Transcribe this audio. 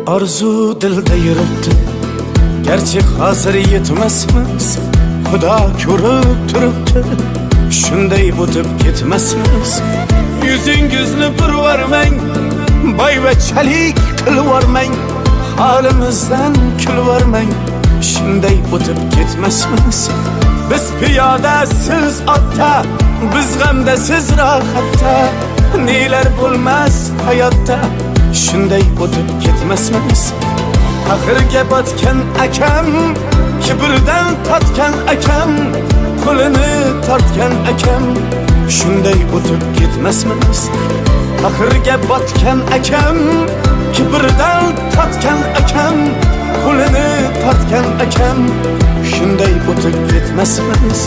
Arzu dilde yürüttü, gerçi hazır yetmezmiz. Xudo ko'rib turibdi, shunday o'tib ketmasmiz. Yuzingizni burvarmang, boyvachalik qilvormang, holimizdan kulvormang, shunday o'tib ketmasmiz. Biz piyoda, siz otda, biz g'amda, siz rohatda, nelar bo'lmas hayotda, shunday o'tib ketmasmiz. Axirga botgan akam, kibrdan totgan akam, qo'lini tortgan akam, shunday o'tib ketmasmiz. Axirga botgan akam, kibrdan totgan akam, qo'lini tortgan akam, shunday o'tib ketmasmiz.